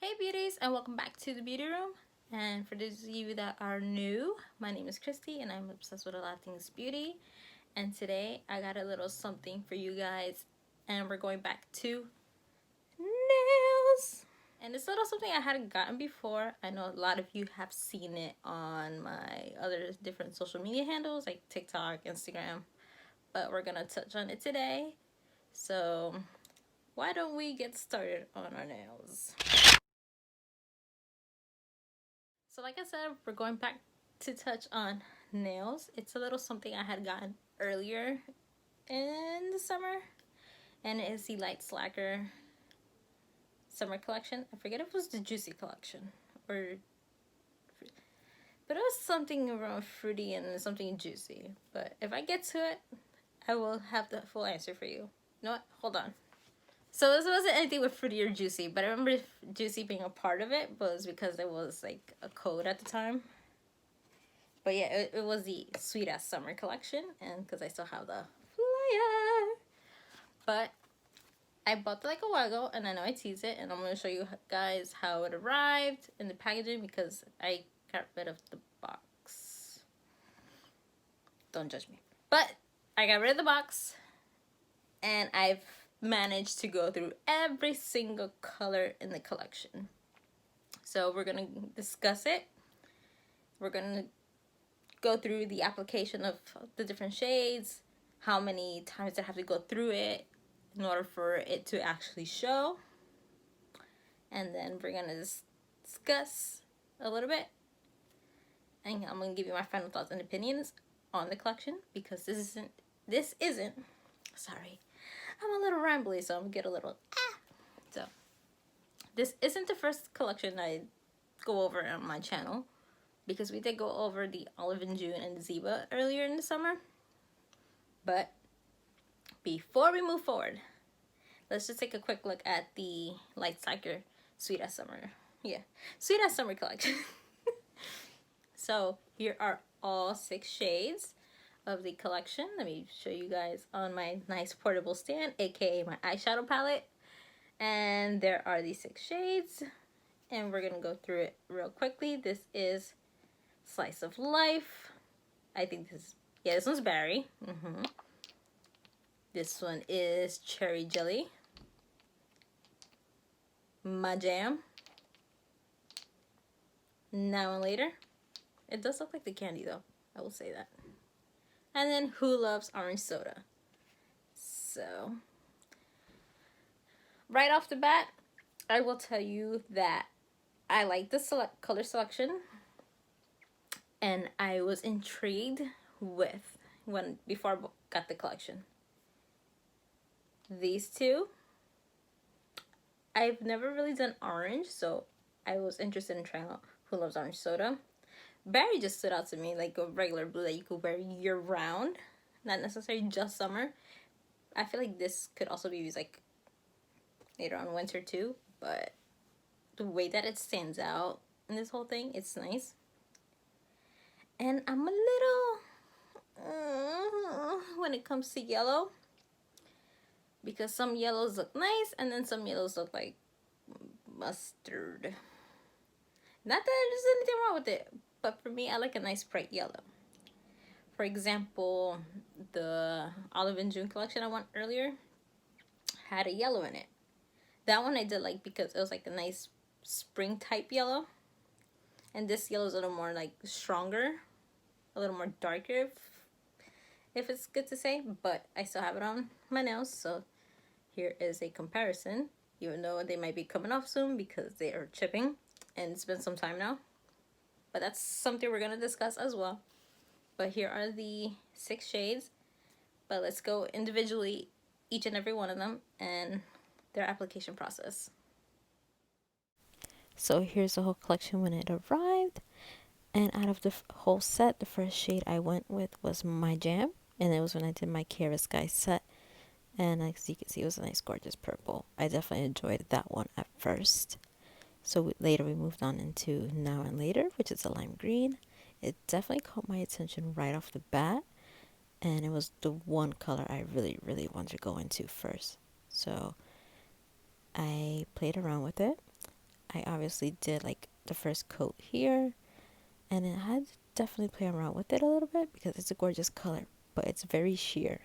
Hey beauties, and welcome back to the beauty room. And for those of you that are new, my name is Christy and I'm obsessed with a lot of things beauty. And today I got a little something for you guys, and we're going back to nails. And it's a little something I hadn't gotten before. I know a lot of you have seen it on my other different social media handles like TikTok, Instagram, but we're gonna touch on it today. So why don't we get started on our nails? So like I said, we're going back to touch on nails. It's a little something I had gotten earlier in the summer, and it is the Lacquer summer collection. I forget if it was the Juicy collection, or but it was something around fruity and something juicy. But if I get to it, I will have the full answer for you. You know what? Hold on. So this wasn't anything with fruity or juicy, but I remember juicy being a part of it, but it was because it was like a code at the time. But yeah, it was the Sweet Ass Summer collection, and because I still have the flyer. But I bought it like a while ago, and I know I teased it, and I'm going to show you guys how it arrived in the packaging because I got rid of the box. Don't judge me. But I got rid of the box, and I've managed to go through every single color in the collection. So we're going to discuss it. We're going to go through the application of the different shades, how many times I have to go through it in order for it to actually show, and then we're gonna discuss a little bit, and I'm gonna give you my final thoughts and opinions on the collection because this isn't sorry, I'm a little rambly, so I'm gonna get a little so this isn't the first collection I go over on my channel, because we did go over the Olive and June and Zeba earlier in the summer. But before we move forward, let's just take a quick look at the Lacquer Sweet Ass Summer. Yeah, Sweet Ass Summer collection. So here are all 6 shades of the collection. Let me show you guys on my nice portable stand, aka my eyeshadow palette. And there are the 6 shades, and we're gonna go through it real quickly. This is Slice of Life. I think this one's Berry. This one is Cherry Jelly. My Jam. Now and Later. It does look like the candy though, I will say that. And then Who Loves Orange Soda. So right off the bat, I will tell you that I like the color selection, and I was intrigued with before I got the collection. These two, I've never really done orange, so I was interested in trying out Who Loves Orange Soda. Berry just stood out to me like a regular blue that you could wear year round, not necessarily just summer. I feel like this could also be used like later on winter too, but the way that it stands out in this whole thing, it's nice. And I'm a little when it comes to yellow, because some yellows look nice and then some yellows look like mustard. Not that there's anything wrong with it, but for me, I like a nice bright yellow. For example, the Olive and June collection I went earlier had a yellow in it. That one I did like because it was like a nice spring type yellow. And this yellow is a little more like stronger, a little more darker, if it's good to say. But I still have it on my nails, so here is a comparison. Even though they might be coming off soon because they are chipping, and it's been some time now. But that's something we're going to discuss as well. But here are the 6 shades. But let's go individually, each and every one of them, and their application process. So here's the whole collection when it arrived. And out of the whole set, the first shade I went with was My Jam. And it was when I did my Kara Sky set. And as you can see, it was a nice, gorgeous purple. I definitely enjoyed that one at first. So later we moved on into Now and Later, which is a lime green. It definitely caught my attention right off the bat. And it was the one color I really, really wanted to go into first. So I played around with it. I obviously did like the first coat here, and I had to definitely play around with it a little bit because it's a gorgeous color, but it's very sheer.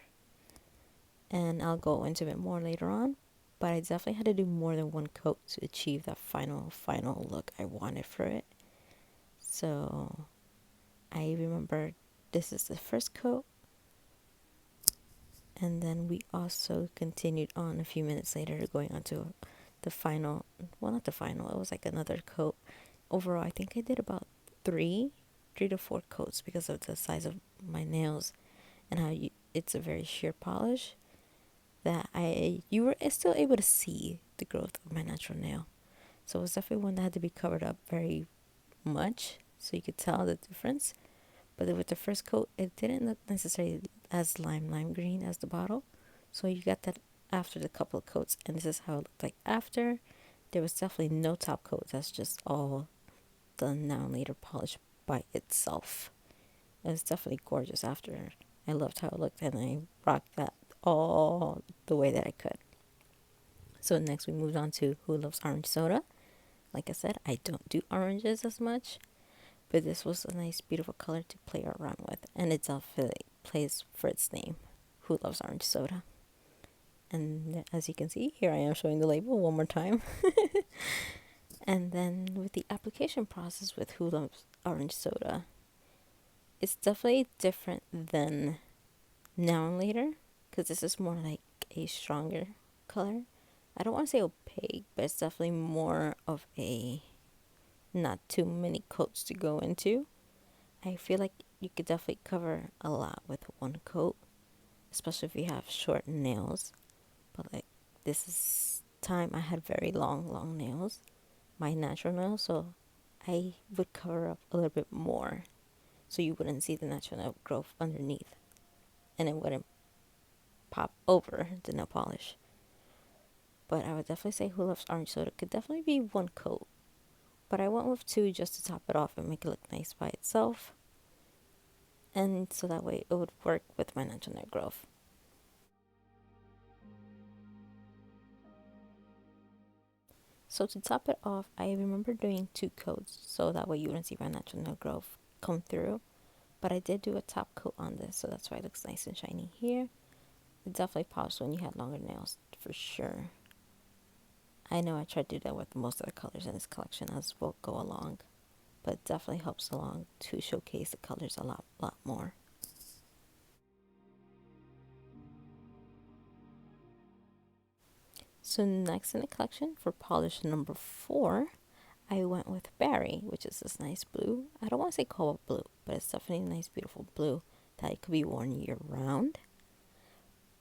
And I'll go into it more later on, but I definitely had to do more than one coat to achieve that final look I wanted for it. So I remember this is the first coat, and then we also continued on a few minutes later going on to the final, well, not the final, it was like another coat. Overall, I think I did about three to four coats because of the size of my nails and how it's a very sheer polish that you were still able to see the growth of my natural nail. So it was definitely one that had to be covered up very much so you could tell the difference. But with the first coat, it didn't look necessarily as lime green as the bottle. So you got that after the couple of coats, and this is how it looked like after. There was definitely no top coat. That's just all the now and later polish by itself. It was definitely gorgeous after. I loved how it looked, and I rocked that all the way that I could. So next we moved on to Who Loves Orange Soda. Like I said, I don't do oranges as much, but this was a nice, beautiful color to play around with, and it definitely plays for its name, Who Loves Orange Soda. And as you can see, here I am showing the label one more time. And then with the application process with Who Loves Orange Soda, it's definitely different than Now and Later, because this is more like a stronger color. I don't want to say opaque, but it's definitely more of a not too many coats to go into. I feel like you could definitely cover a lot with one coat, especially if you have short nails. But like this time I had very long nails, my natural nails, so I would cover up a little bit more so you wouldn't see the natural nail growth underneath and it wouldn't pop over the nail polish. But I would definitely say Who Loves Orange Soda could definitely be one coat. But I went with two just to top it off and make it look nice by itself. And so that way it would work with my natural nail growth. So to top it off, I remember doing two coats so that way you wouldn't see my natural nail growth come through. But I did do a top coat on this, so that's why it looks nice and shiny here. It definitely pops when you had longer nails, for sure. I know I tried to do that with most of the colors in this collection as we'll go along, but it definitely helps along to showcase the colors a lot more. So next in the collection for polish number 4, I went with Berry, which is this nice blue. I don't want to say cobalt blue, but it's definitely a nice, beautiful blue that it could be worn year round.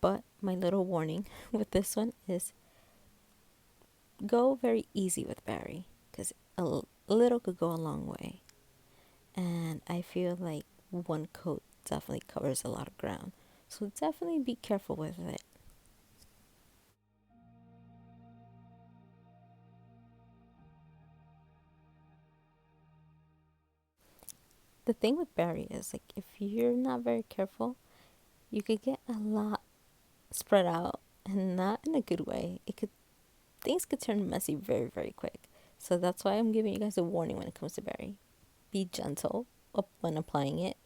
But my little warning with this one is go very easy with Berry because a little could go a long way. And I feel like one coat definitely covers a lot of ground. So definitely be careful with it. The thing with Berry is like if you're not very careful, you could get a lot spread out and not in a good way. Things could turn messy very, very quick. So that's why I'm giving you guys a warning when it comes to Berry. Be gentle when applying it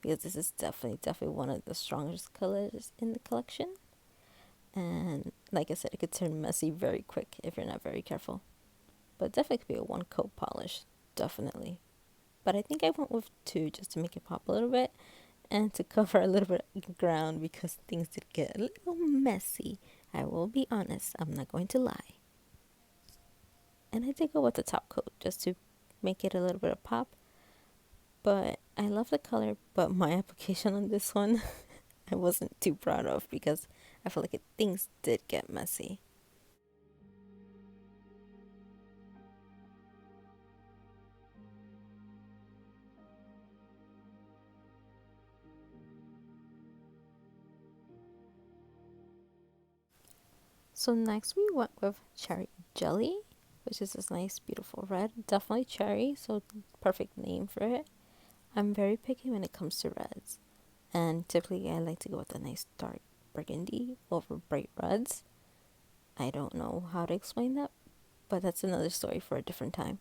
because this is definitely one of the strongest colors in the collection. And like I said, it could turn messy very quick if you're not very careful. But definitely could be a one coat polish, definitely. But I think I went with 2 just to make it pop a little bit and to cover a little bit of ground because things did get a little messy. I will be honest, I'm not going to lie. And I did go with the top coat just to make it a little bit of pop. But I love the color, but my application on this one I wasn't too proud of because I felt like things did get messy. So next we went with Cherry Jelly, which is this nice beautiful red. Definitely cherry, so perfect name for it. I'm very picky when it comes to reds. And typically I like to go with a nice dark burgundy over bright reds. I don't know how to explain that, but that's another story for a different time.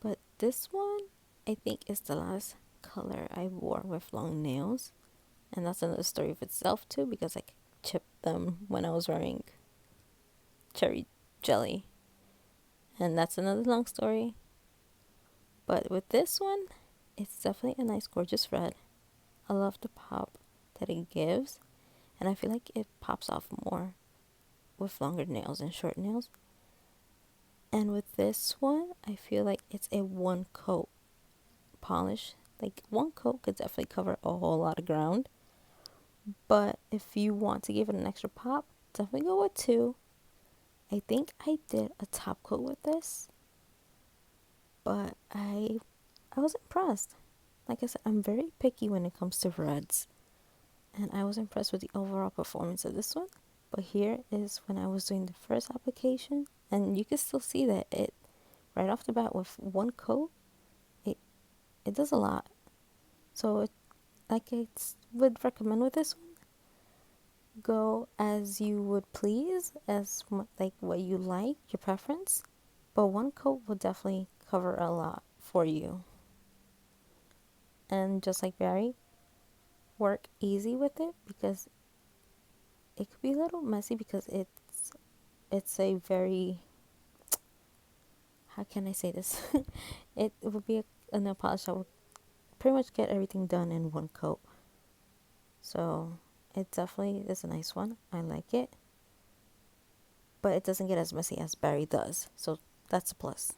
But this one, I think, is the last color I wore with long nails. And that's another story of itself too, because I chipped them when I was wearing cherry jelly. And that's another long story. But with this one, it's definitely a nice, gorgeous red. I love the pop that it gives. And I feel like it pops off more with longer nails and short nails. And with this one, I feel like it's a one coat polish. Like one coat could definitely cover a whole lot of ground. But if you want to give it an extra pop, definitely go with two. I think I did a top coat with this, but I was impressed. Like I said, I'm very picky when it comes to reds, and I was impressed with the overall performance of this one. But here is when I was doing the first application, and you can still see that it right off the bat with one coat, it does a lot. So like I would recommend with this one, go as you would please, as like what you like, your preference. But one coat will definitely cover a lot for you. And just like Barry, work easy with it because it could be a little messy because it's a very, how can I say this? It would be a nail polish that would pretty much get everything done in one coat. So it definitely is a nice one. I like it. But it doesn't get as messy as Barry does. So that's a plus.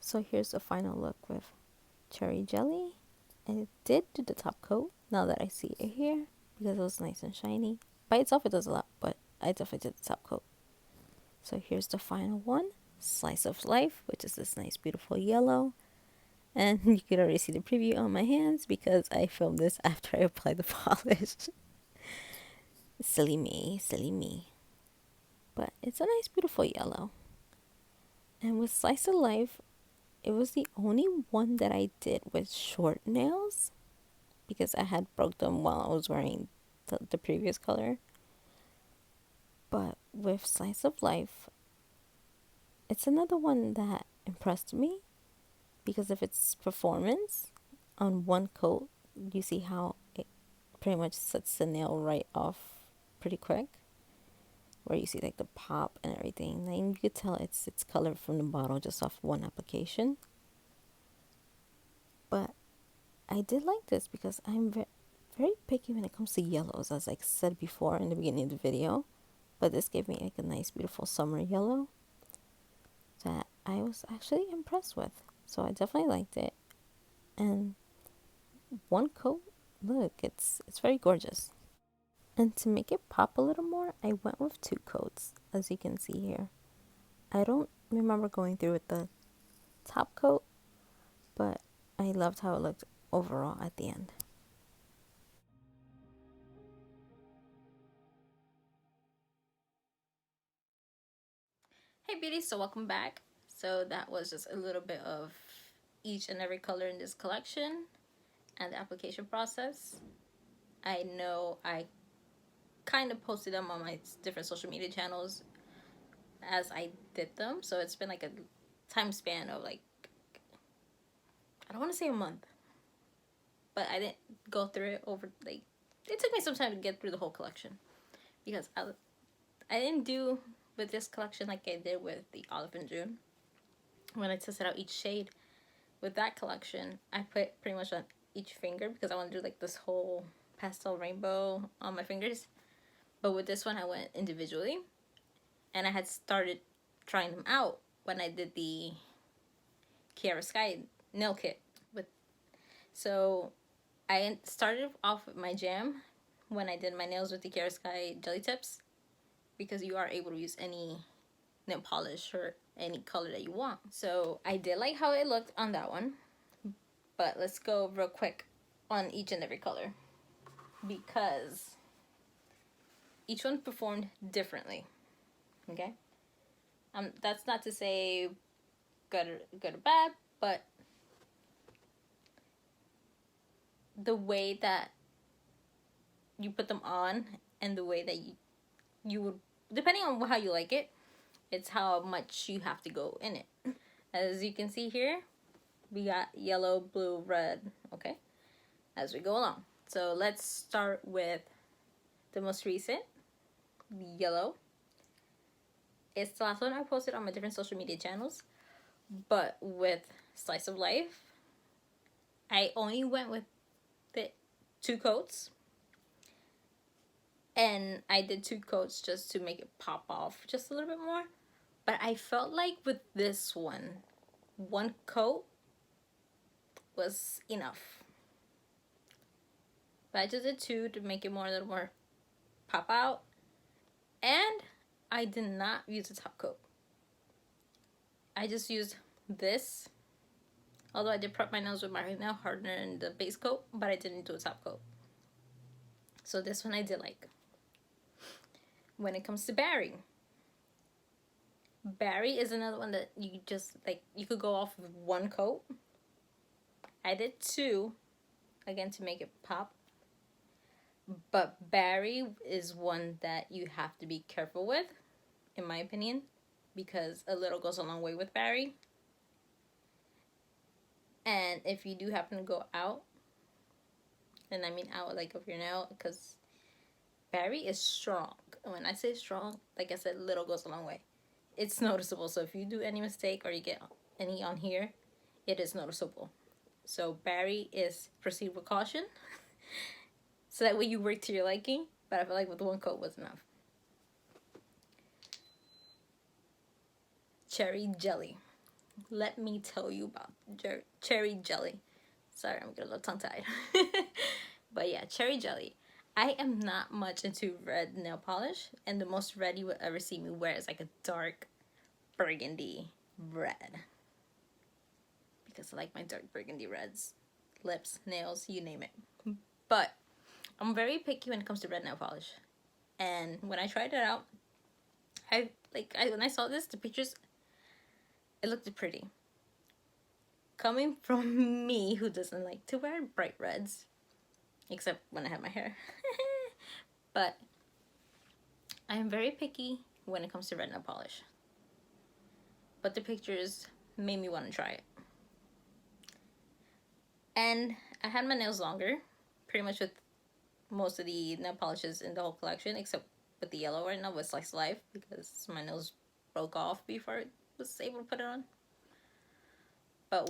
So here's the final look with cherry jelly. I did do the top coat now that I see it here because it was nice and shiny. By itself it does a lot, but I definitely did the top coat. So here's the final one, Slice of Life, which is this nice beautiful yellow. And you could already see the preview on my hands because I filmed this after I applied the polish. Silly me, silly me. But it's a nice beautiful yellow. And with Slice of Life, it was the only one that I did with short nails because I had broke them while I was wearing the previous color. But with Slice of Life, it's another one that impressed me because of its performance. On one coat, you see how it pretty much sets the nail right off pretty quick, where you see like the pop and everything. And you could tell it's colored from the bottle just off one application. But I did like this because I'm very picky when it comes to yellows, as I said before in the beginning of the video. But this gave me like a nice beautiful summer yellow that I was actually impressed with. So I definitely liked it. And one coat, look, it's very gorgeous. And to make it pop a little more, I went with two coats, as you can see here. I don't remember going through with the top coat, but I loved how it looked overall at the end. Hey beauties, so welcome back. So that was just a little bit of each and every color in this collection and the application process. I know I kind of posted them on my different social media channels as I did them, so it's been like a time span of like, I don't want to say a month, but I didn't go through it over, like, it took me some time to get through the whole collection because I didn't do with this collection like I did with the Olive in June when I tested out each shade. With that collection, I put pretty much on each finger because I want to do like this whole pastel rainbow on my fingers. But with this one, I went individually, and I had started trying them out when I did the Kiara Sky nail kit. So I started off with my jam when I did my nails with the Kiara Sky jelly tips, because you are able to use any nail polish or any color that you want. So I did like how it looked on that one, but let's go real quick on each and every color. because each one performed differently. Okay? That's not to say good or bad, but the way that you put them on and the way that you would, depending on how you like it, it's how much you have to go in it. As you can see here, we got yellow, blue, red, okay, as we go along. So let's start with the most recent, yellow. It's the last one I posted on my different social media channels, but with Slice of Life, I only went with the 2 coats. And I did 2 coats just to make it pop off just a little bit more. But I felt like with this one coat was enough. But I just did 2 to make it more, a little more pop out. And I did not use a top coat. I just used this. Although I did prep my nails with my nail hardener and the base coat, but I didn't do a top coat. So this one I did like. When it comes to Barry is another one that you just like, you could go off with 1 coat. I did 2 again to make it pop, but Barry is one that you have to be careful with, in my opinion, because a little goes a long way with Barry. And if you do happen to go out, and I mean out like of your nail, because Barry is strong. And when I say strong, like I said, little goes a long way. It's noticeable. So if you do any mistake or you get any on here, it is noticeable. So Barry is proceed with caution. So that way you work to your liking. But I feel like with 1 coat was enough. Cherry jelly. Let me tell you about cherry jelly. Sorry, I'm getting a little tongue-tied. But yeah, cherry jelly. I am not much into red nail polish, and the most red you would ever see me wear is like a dark burgundy red. Because I like my dark burgundy reds. Lips, nails, you name it. But I'm very picky when it comes to red nail polish. And when I tried it out, when I saw this, the pictures, it looked pretty. Coming from me, who doesn't like to wear bright reds, except when I have my hair. But I am very picky when it comes to red nail polish. But the pictures made me want to try it. And I had my nails longer, pretty much with most of the nail polishes in the whole collection, except with the yellow right now with Slice of Life, because my nails broke off before I was able to put it on. But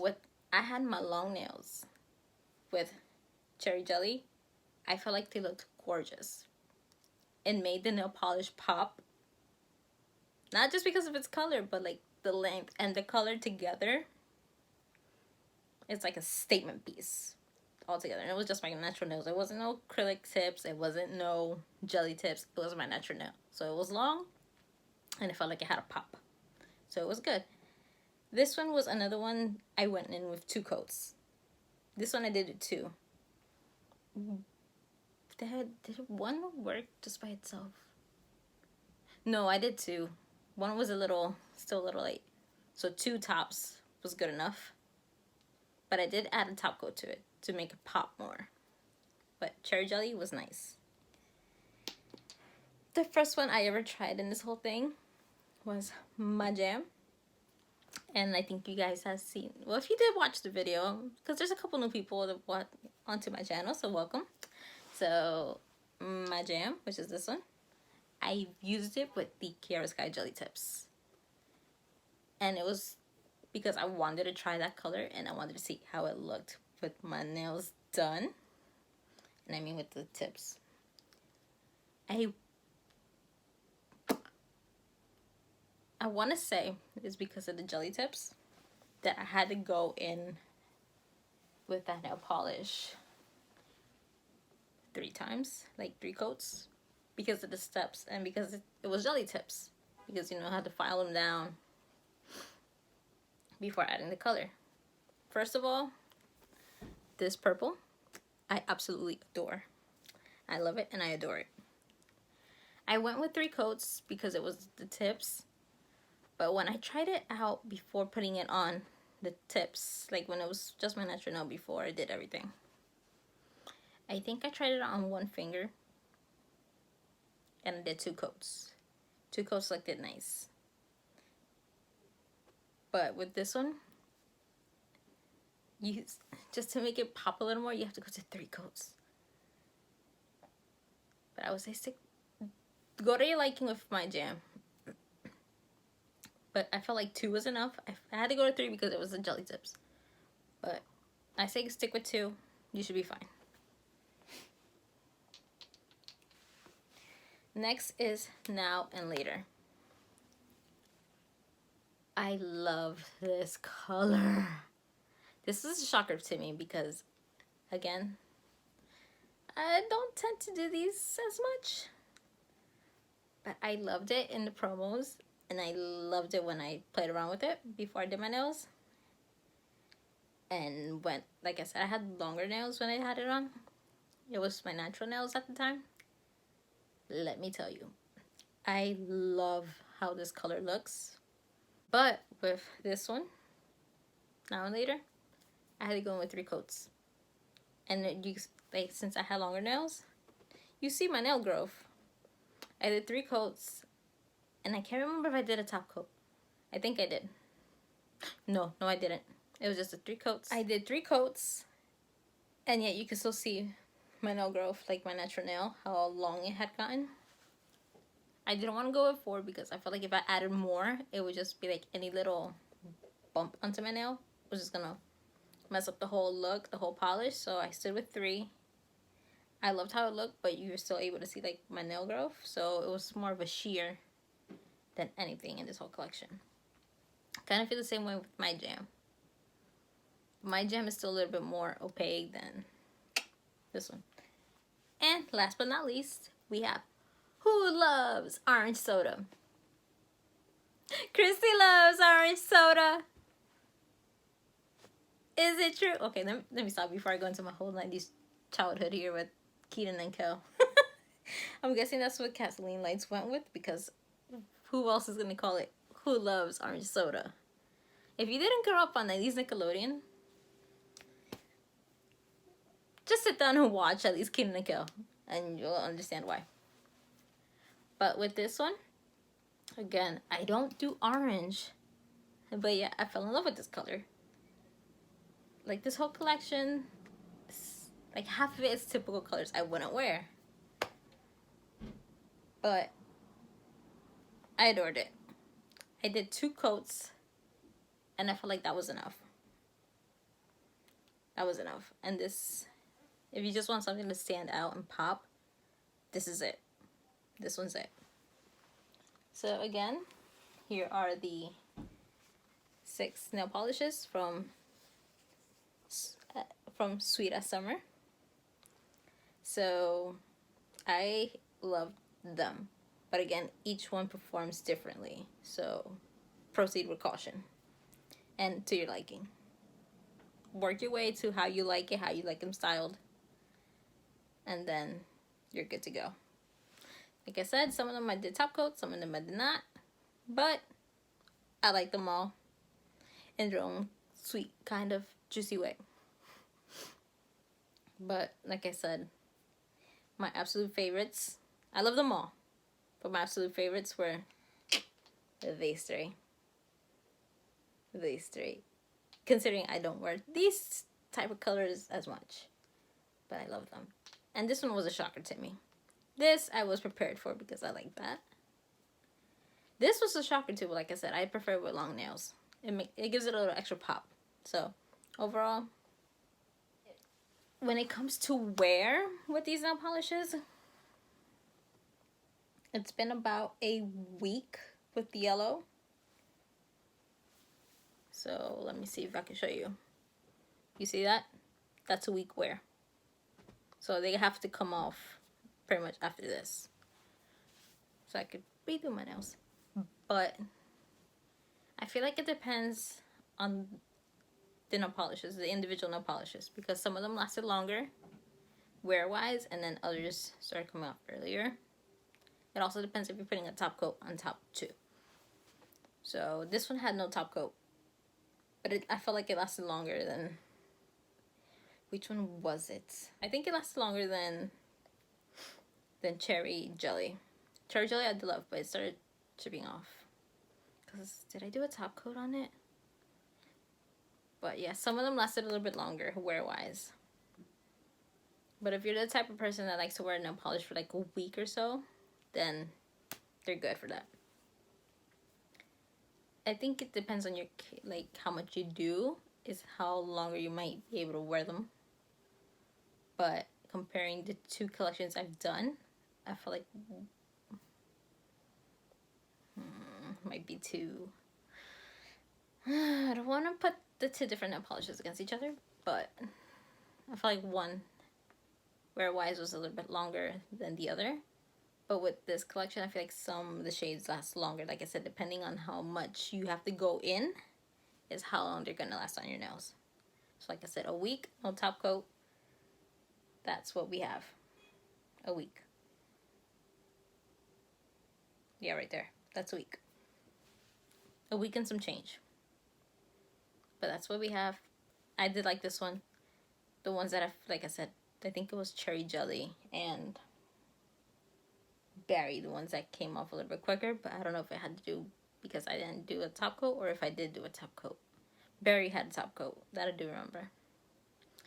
I had my long nails with cherry jelly, I felt like they looked gorgeous. It made the nail polish pop. Not just because of its color, but like the length and the color together. It's like a statement piece altogether. And it was just my natural nails. It wasn't no acrylic tips. It wasn't no jelly tips. It was my natural nail. So it was long and it felt like it had a pop. So it was good. This one was another one I went in with 2 coats. This one I did it 2. Did one work just by itself? No, I did 2. One was still a little late. So 2 tops was good enough. But I did add a top coat to it to make it pop more. But cherry jelly was nice. The first one I ever tried in this whole thing was my jam. And I think you guys have seen, well, if you did watch the video, because there's a couple new people that watch onto my channel, so welcome. So my jam, which is this one, I used it with the Kiara Sky jelly tips. And it was because I wanted to try that color and I wanted to see how it looked with my nails done. And I mean with the tips. I want to say it's because of the jelly tips that I had to go in with that nail polish 3 times, like 3 coats, because of the steps and because it was jelly tips. Because, you know, I had to file them down before adding the color. First of all, this purple, I absolutely adore. I love it and I adore it. I went with 3 coats because it was the tips. But when I tried it out before putting it on the tips, like when it was just my natural nail before I did everything, I think I tried it on 1 finger and I did 2 coats. 2 coats looked it nice. But with this one, you just to make it pop a little more, you have to go to 3 coats. But I would say go to your liking with my jam. But I felt like 2 was enough. I had to go to 3 because it was the jelly tips. But I say stick with 2. You should be fine. Next is Now and Later. I love this color. This is a shocker to me because, again, I don't tend to do these as much. But I loved it in the promos. And I loved it when I played around with it before I did my nails. And when, like I said, I had longer nails when I had it on. It was my natural nails at the time. Let me tell you, I love how this color looks. But with this one, Now and Later, I had to go in with 3 coats. And like since I had longer nails, you see my nail growth. I did 3 coats. And I can't remember if I did a top coat. I think I did. No, I didn't. It was just the 3 coats. I did 3 coats. And yet you can still see my nail growth, like my natural nail, how long it had gotten. I didn't want to go with 4 because I felt like if I added more, it would just be like any little bump onto my nail. It was just going to mess up the whole look, the whole polish. So I stood with 3. I loved how it looked, but you were still able to see like my nail growth. So it was more of a sheer than anything in this whole collection. Kind of feel the same way with my jam. My jam is still a little bit more opaque than this one. And last but not least, we have Who Loves Orange Soda? Christy loves orange soda. Is it true? Okay, let me stop before I go into my whole 90s childhood here with Keaton and Kel. I'm guessing that's what Kathleen Lights went with because who else is going to call it Who Loves Orange Soda? If you didn't grow up on 90s Nickelodeon, just sit down and watch at least Keaton and Kel, and you'll understand why. But with this one, again, I don't do orange, but yeah, I fell in love with this color. Like this whole collection, like half of it is typical colors I wouldn't wear. But I adored it. I did 2 coats, and I felt like that was enough. That was enough. And this, if you just want something to stand out and pop, this is it. This one's it. So again, here are the 6 nail polishes from Sweet as Summer. So I love them. But again, each one performs differently. So proceed with caution and to your liking. Work your way to how you like it, how you like them styled. And then you're good to go. Like I said, some of them I did top coat, some of them I did not. But I like them all in their own sweet, kind of juicy way. But like I said, my absolute favorites, I love them all. But my absolute favorites were these 3. These 3. Considering I don't wear these type of colors as much. But I love them. And this one was a shocker to me. This I was prepared for because I like that. This was a shocker too, but like I said, I prefer it with long nails. It gives it a little extra pop. So overall, when it comes to wear with these nail polishes, it's been about a week with the yellow. So let me see if I can show you. You see that? That's a week wear. So they have to come off pretty much after this. So I could redo my nails. But I feel like it depends on the nail polishes, the individual nail polishes. Because some of them lasted longer wear-wise, and then others start coming off earlier. It also depends if you're putting a top coat on top too. So this one had no top coat, but I felt like it lasted longer than, which one was it? I think it lasted longer than cherry jelly. Cherry jelly I did love, but it started chipping off. Cause did I do a top coat on it? But yeah, some of them lasted a little bit longer wear-wise. But if you're the type of person that likes to wear nail polish for like a week or so, then they're good for that. I think it depends on your, like, how much you do is how longer you might be able to wear them. But comparing the two collections I've done, I feel like might be too. I don't want to put the two different nail polishes against each other, but I feel like one wear-wise was a little bit longer than the other. But with this collection, I feel like some of the shades last longer. Like I said, depending on how much you have to go in is how long they're going to last on your nails. So like I said, a week, no top coat. That's what we have. A week. Yeah, right there. That's a week. A week and some change. But that's what we have. I did like this one. The ones that like I said, I think it was cherry jelly and berry, the ones that came off a little bit quicker, but I don't know if it had to do because I didn't do a top coat or if I did do a top coat. Berry had a top coat, that I do remember.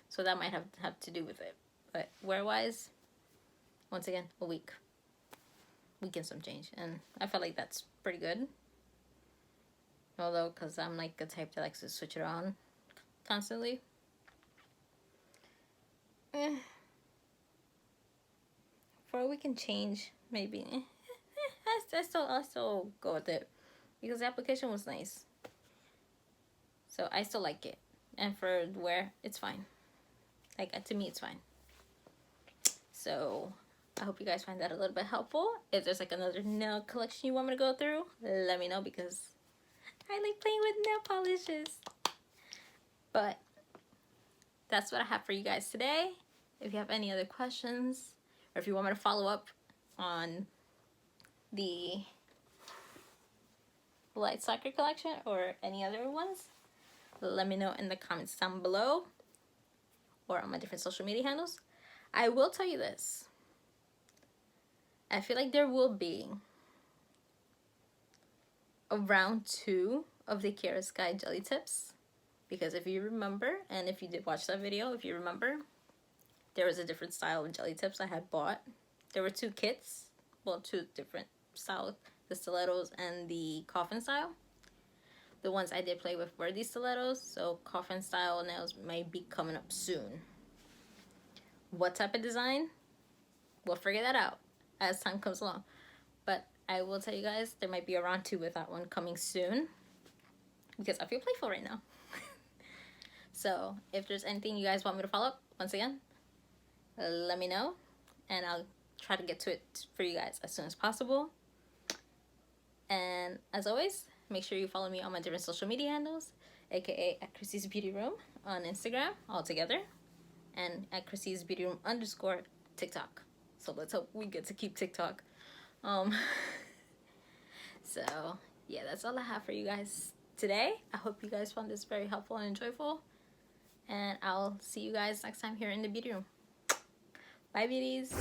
So that might have to do with it. But wear-wise, once again, a week. Week and some change. And I felt like that's pretty good. Although, because I'm like a type that likes to switch it on constantly. For a week and change, maybe. I still go with it. Because the application was nice. So I still like it. And for wear, it's fine. Like, to me, it's fine. So I hope you guys find that a little bit helpful. If there's like another nail collection you want me to go through, let me know because I like playing with nail polishes. But that's what I have for you guys today. If you have any other questions, or if you want me to follow up on the Light Soccer collection or any other ones, let me know in the comments down below or on my different social media handles. I will tell you this. I feel like there will be a round 2 of the Kiara Sky Jelly Tips. Because if you remember, and if you did watch that video, if you remember, there was a different style of jelly tips I had bought. There were 2 kits. Well, 2 different styles. The stilettos and the coffin style. The ones I did play with were these stilettos. So coffin style nails might be coming up soon. What type of design? We'll figure that out as time comes along. But I will tell you guys, there might be a round 2 with that one coming soon. Because I feel playful right now. So if there's anything you guys want me to follow up, once again, let me know. And I'll try to get to it for you guys as soon as possible. And as always, make sure you follow me on my different social media handles. AKA at Christy's Beauty Room on Instagram, all together. And at Christy's Beauty Room _ TikTok. So let's hope we get to keep TikTok. So yeah, that's all I have for you guys today. I hope you guys found this very helpful and enjoyable. And I'll see you guys next time here in the beauty room. Bye, beauties.